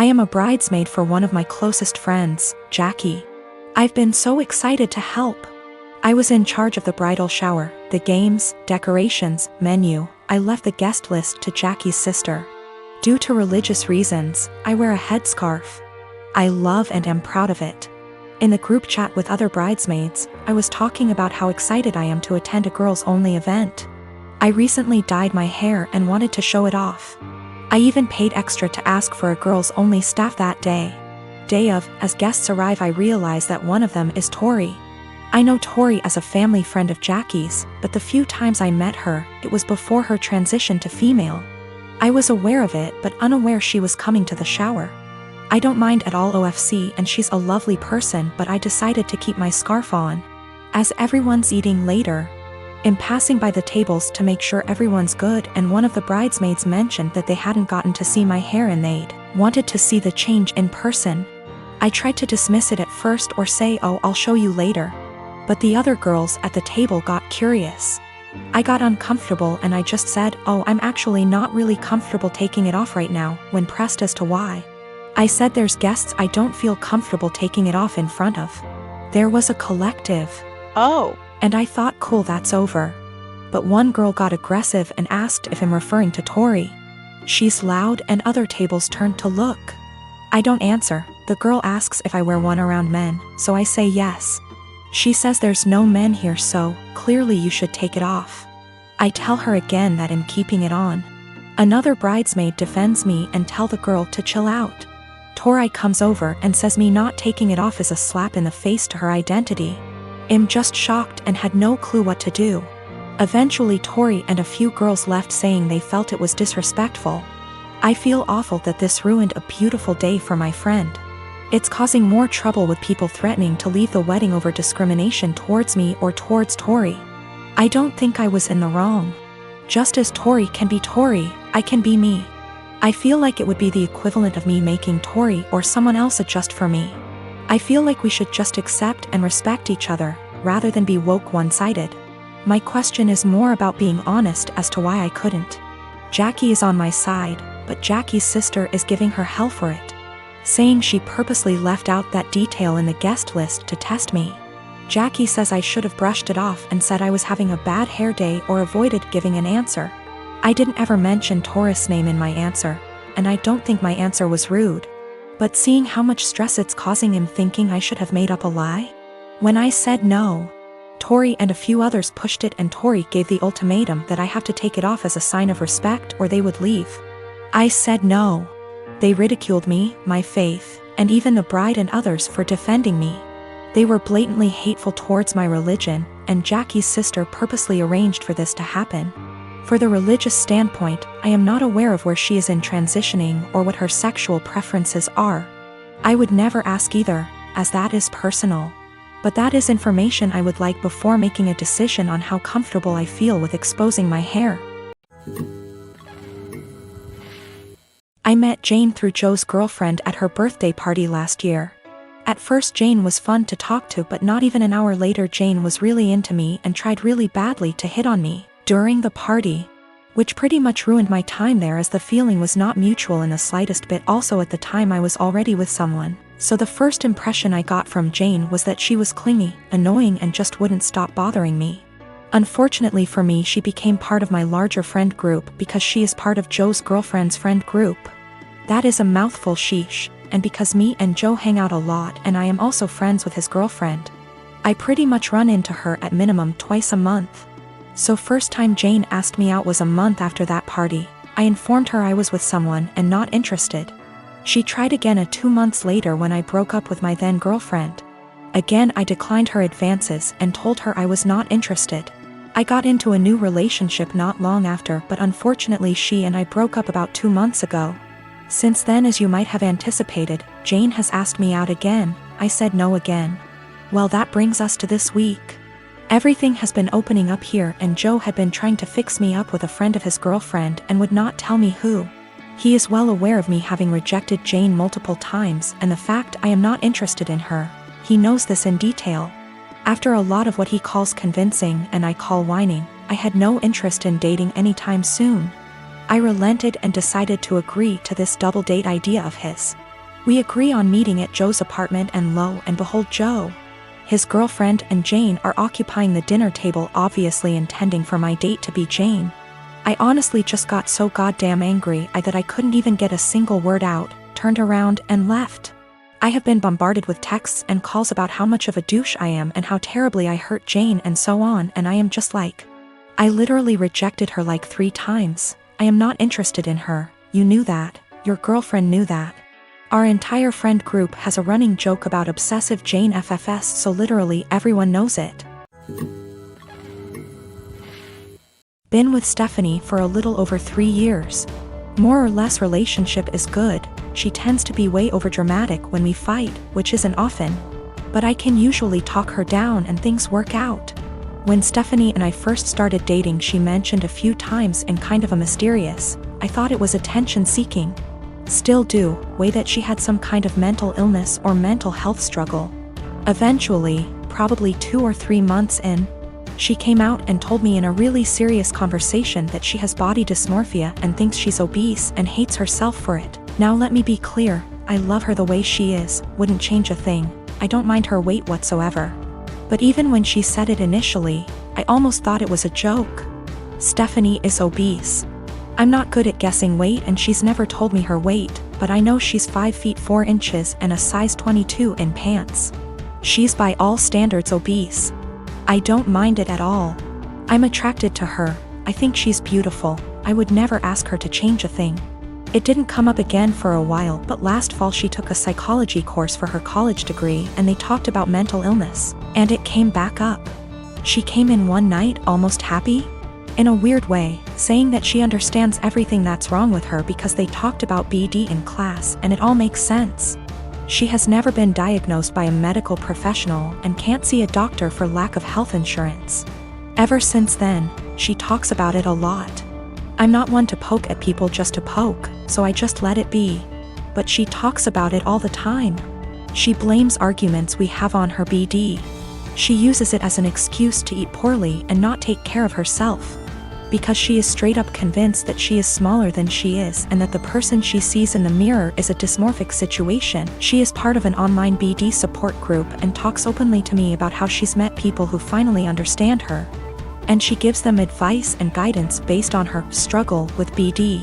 I am a bridesmaid for one of my closest friends, Jackie. I've been so excited to help. I was in charge of the bridal shower, the games, decorations, menu. I left the guest list to Jackie's sister. Due to religious reasons, I wear a headscarf. I love and am proud of it. In the group chat with other bridesmaids, I was talking about how excited I am to attend a girls-only event. I recently dyed my hair and wanted to show it off. I even paid extra to ask for a girls-only staff that day. Day of, as guests arrive, I realize that one of them is Tori. I know Tori as a family friend of Jackie's, but the few times I met her, it was before her transition to female. I was aware of it but unaware she was coming to the shower. I don't mind at all OFC and she's a lovely person, but I decided to keep my scarf on. As everyone's eating later, I'm passing by the tables to make sure everyone's good, and one of the bridesmaids mentioned that they hadn't gotten to see my hair and they'd wanted to see the change in person. I tried to dismiss it at first or say, "Oh, I'll show you later." But the other girls at the table got curious. I got uncomfortable and I just said, "Oh, I'm actually not really comfortable taking it off right now," when pressed as to why. I said there's guests I don't feel comfortable taking it off in front of. There was a collective. Oh. And I thought, cool, that's over. But one girl got aggressive and asked if I'm referring to Tori. She's loud and other tables turned to look. I don't answer. The girl asks if I wear one around men, so I say yes. She says there's no men here, so clearly you should take it off. I tell her again that I'm keeping it on. Another bridesmaid defends me and tell the girl to chill out. Tori comes over and says me not taking it off is a slap in the face to her identity. I'm just shocked and had no clue what to do. Eventually Tori and a few girls left saying they felt it was disrespectful. I feel awful that this ruined a beautiful day for my friend. It's causing more trouble with people threatening to leave the wedding over discrimination towards me or towards Tori. I don't think I was in the wrong. Just as Tori can be Tori, I can be me. I feel like it would be the equivalent of me making Tori or someone else adjust for me. I feel like we should just accept and respect each other, rather than be woke one-sided. My question is more about being honest as to why I couldn't. Jackie is on my side, but Jackie's sister is giving her hell for it, saying she purposely left out that detail in the guest list to test me. Jackie says I should have brushed it off and said I was having a bad hair day or avoided giving an answer. I didn't ever mention Tori's name in my answer, and I don't think my answer was rude. But seeing how much stress it's causing him, thinking I should have made up a lie? When I said no, Tori and a few others pushed it and Tori gave the ultimatum that I have to take it off as a sign of respect or they would leave. I said no. They ridiculed me, my faith, and even the bride and others for defending me. They were blatantly hateful towards my religion, and Jackie's sister purposely arranged for this to happen. For the religious standpoint, I am not aware of where she is in transitioning or what her sexual preferences are. I would never ask either, as that is personal. But that is information I would like before making a decision on how comfortable I feel with exposing my hair. I met Jane through Joe's girlfriend at her birthday party last year. At first Jane was fun to talk to, but not even an hour later Jane was really into me and tried really badly to hit on me during the party, which pretty much ruined my time there as the feeling was not mutual in the slightest bit. Also at the time I was already with someone, so the first impression I got from Jane was that she was clingy, annoying, and just wouldn't stop bothering me. Unfortunately for me, she became part of my larger friend group because she is part of Joe's girlfriend's friend group. That is a mouthful, sheesh, and because me and Joe hang out a lot and I am also friends with his girlfriend, I pretty much run into her at minimum twice a month. So first time Jane asked me out was a month after that party. I informed her I was with someone and not interested. She tried again 2 months later when I broke up with my then girlfriend. Again I declined her advances and told her I was not interested. I got into a new relationship not long after, but unfortunately she and I broke up about 2 months ago. Since then, as you might have anticipated, Jane has asked me out again. I said no again. Well, that brings us to this week. Everything has been opening up here and Joe had been trying to fix me up with a friend of his girlfriend and would not tell me who. He is well aware of me having rejected Jane multiple times and the fact I am not interested in her. He knows this in detail. After a lot of what he calls convincing and I call whining, I had no interest in dating anytime soon. I relented and decided to agree to this double date idea of his. We agree on meeting at Joe's apartment, and lo and behold, Joe, his girlfriend, and Jane are occupying the dinner table, obviously intending for my date to be Jane. I honestly just got so goddamn angry that I couldn't even get a single word out, turned around and left. I have been bombarded with texts and calls about how much of a douche I am and how terribly I hurt Jane and so on, and I am just like, I literally rejected her like 3 times. I am not interested in her. You knew that. Your girlfriend knew that. Our entire friend group has a running joke about obsessive Jane FFS, so literally everyone knows it. Been with Stephanie for a little over 3 years. More or less relationship is good. She tends to be way overdramatic when we fight, which isn't often. But I can usually talk her down and things work out. When Stephanie and I first started dating, she mentioned a few times in kind of a mysterious, I thought it was attention seeking, still do, way that she had some kind of mental illness or mental health struggle. Eventually, probably 2 or 3 months in, she came out and told me in a really serious conversation that she has body dysmorphia and thinks she's obese and hates herself for it. Now let me be clear, I love her the way she is, wouldn't change a thing. I don't mind her weight whatsoever. But even when she said it initially, I almost thought it was a joke. Stephanie is obese. I'm not good at guessing weight and she's never told me her weight, but I know she's 5 feet 4 inches and a size 22 in pants. She's by all standards obese. I don't mind it at all. I'm attracted to her. I think she's beautiful. I would never ask her to change a thing. It didn't come up again for a while, but last fall she took a psychology course for her college degree and they talked about mental illness, and it came back up. She came in one night almost happy, in a weird way, saying that she understands everything that's wrong with her because they talked about BD in class and it all makes sense. She has never been diagnosed by a medical professional and can't see a doctor for lack of health insurance. Ever since then, she talks about it a lot. I'm not one to poke at people just to poke, so I just let it be. But she talks about it all the time. She blames arguments we have on her BD. She uses it as an excuse to eat poorly and not take care of herself. Because she is straight up convinced that she is smaller than she is and that the person she sees in the mirror is a dysmorphic situation. She is part of an online BD support group and talks openly to me about how she's met people who finally understand her. And she gives them advice and guidance based on her struggle with BD.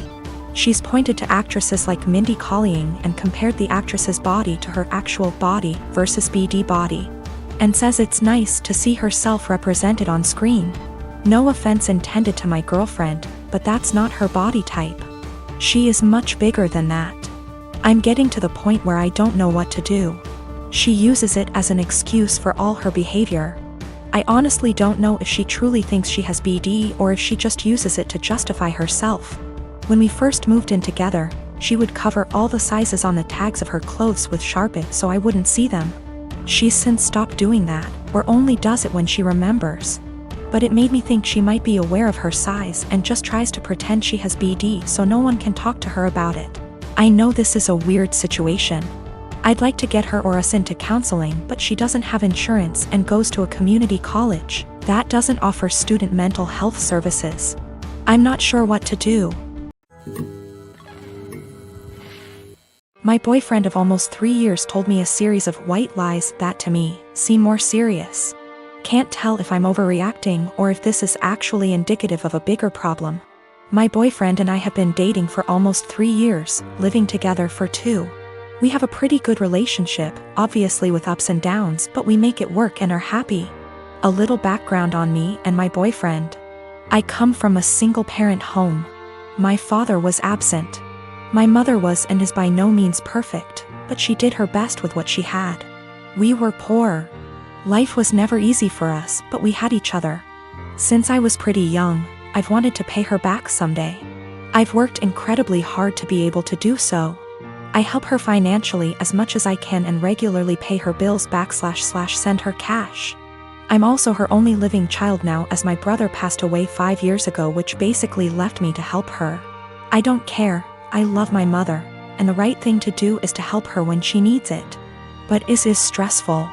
She's pointed to actresses like Mindy Kaling and compared the actress's body to her actual body versus BD body, and says it's nice to see herself represented on screen. No offense intended to my girlfriend, but that's not her body type. She is much bigger than that. I'm getting to the point where I don't know what to do. She uses it as an excuse for all her behavior. I honestly don't know if she truly thinks she has BD or if she just uses it to justify herself. When we first moved in together, she would cover all the sizes on the tags of her clothes with Sharpie so I wouldn't see them. She's since stopped doing that, or only does it when she remembers. But it made me think she might be aware of her size and just tries to pretend she has BD so no one can talk to her about it. I know this is a weird situation. I'd like to get her or us into counseling, but she doesn't have insurance and goes to a community college that doesn't offer student mental health services. I'm not sure what to do. My boyfriend of almost 3 years told me a series of white lies that to me seem more serious. Can't tell if I'm overreacting or if this is actually indicative of a bigger problem. My boyfriend and I have been dating for almost 3 years, living together for 2. We have a pretty good relationship, obviously with ups and downs, but we make it work and are happy. A little background on me and my boyfriend. I come from a single-parent home. My father was absent. My mother was and is by no means perfect, but she did her best with what she had. We were poor. Life was never easy for us, but we had each other. Since I was pretty young, I've wanted to pay her back someday. I've worked incredibly hard to be able to do so. I help her financially as much as I can and regularly pay her bills / send her cash. I'm also her only living child now as my brother passed away 5 years ago, which basically left me to help her. I don't care, I love my mother, and the right thing to do is to help her when she needs it. But is stressful.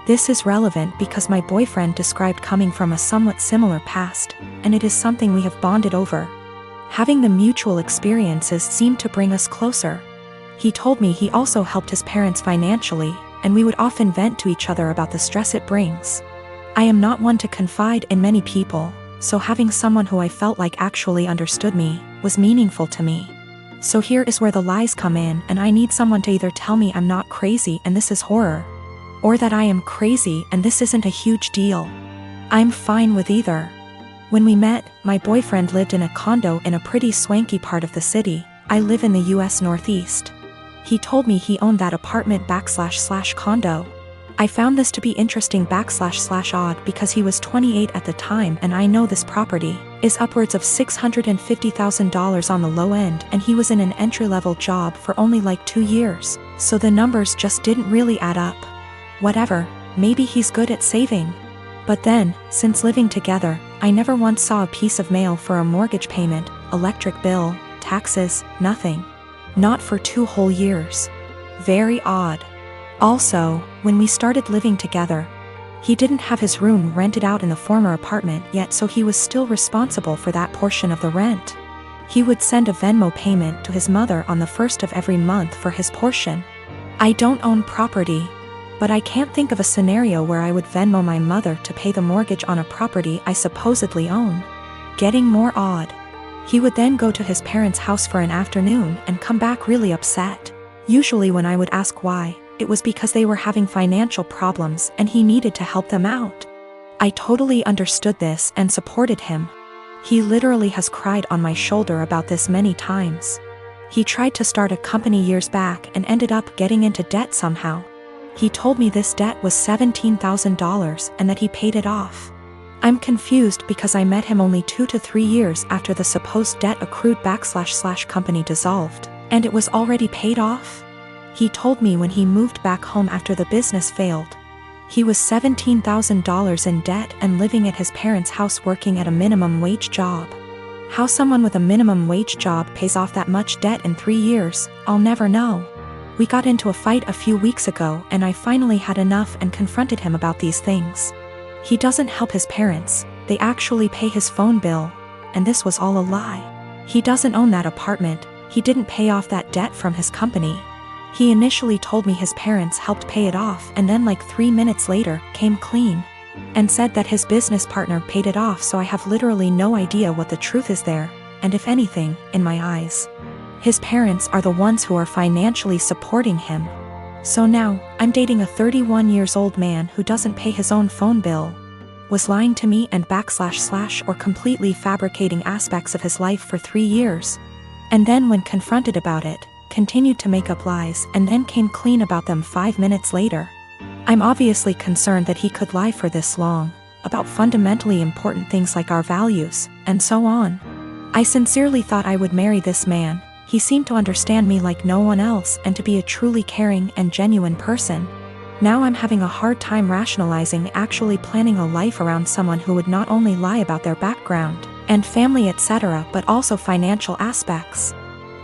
This is relevant because my boyfriend described coming from a somewhat similar past, and it is something we have bonded over. Having the mutual experiences seemed to bring us closer. He told me he also helped his parents financially, and we would often vent to each other about the stress it brings. I am not one to confide in many people, so having someone who I felt like actually understood me was meaningful to me. So here is where the lies come in, and I need someone to either tell me I'm not crazy and this is horror, or that I am crazy and this isn't a huge deal. I'm fine with either. When we met, my boyfriend lived in a condo in a pretty swanky part of the city. I live in the US Northeast. He told me he owned that apartment / condo. I found this to be interesting / odd because he was 28 at the time, and I know this property is upwards of $650,000 on the low end, and he was in an entry-level job for only like 2 years, so the numbers just didn't really add up. Whatever, maybe he's good at saving. But then, since living together, I never once saw a piece of mail for a mortgage payment, electric bill, taxes, nothing. Not for 2 whole years. Very odd. Also, when we started living together, he didn't have his room rented out in the former apartment yet, so he was still responsible for that portion of the rent. He would send a Venmo payment to his mother on the 1st of every month for his portion. I don't own property, but I can't think of a scenario where I would Venmo my mother to pay the mortgage on a property I supposedly own. Getting more odd. He would then go to his parents' house for an afternoon and come back really upset. Usually when I would ask why, it was because they were having financial problems and he needed to help them out. I totally understood this and supported him. He literally has cried on my shoulder about this many times. He tried to start a company years back and ended up getting into debt somehow. He told me this debt was $17,000 and that he paid it off. I'm confused because I met him only 2 to 3 years after the supposed debt accrued / company dissolved, and it was already paid off. He told me when he moved back home after the business failed, he was $17,000 in debt and living at his parents' house working at a minimum wage job. How someone with a minimum wage job pays off that much debt in 3 years, I'll never know. We got into a fight a few weeks ago and I finally had enough and confronted him about these things. He doesn't help his parents, they actually pay his phone bill, and this was all a lie. He doesn't own that apartment, he didn't pay off that debt from his company. He initially told me his parents helped pay it off and then like 3 minutes later, came clean and said that his business partner paid it off, so I have literally no idea what the truth is there, and if anything, in my eyes, his parents are the ones who are financially supporting him. So now, I'm dating a 31 years old man who doesn't pay his own phone bill, was lying to me and / or completely fabricating aspects of his life for 3 years. And then when confronted about it, continued to make up lies and then came clean about them 5 minutes later. I'm obviously concerned that he could lie for this long, about fundamentally important things like our values, and so on. I sincerely thought I would marry this man. He seemed to understand me like no one else and to be a truly caring and genuine person. Now I'm having a hard time rationalizing actually planning a life around someone who would not only lie about their background and family etc. but also financial aspects.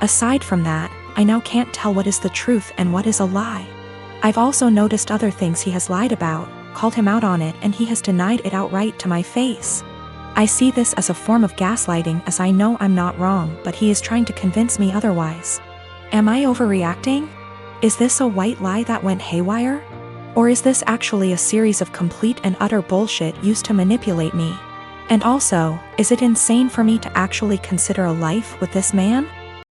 Aside from that, I now can't tell what is the truth and what is a lie. I've also noticed other things he has lied about, called him out on it, and he has denied it outright to my face. I see this as a form of gaslighting, as I know I'm not wrong, but he is trying to convince me otherwise. Am I overreacting? Is this a white lie that went haywire? Or is this actually a series of complete and utter bullshit used to manipulate me? And also, is it insane for me to actually consider a life with this man?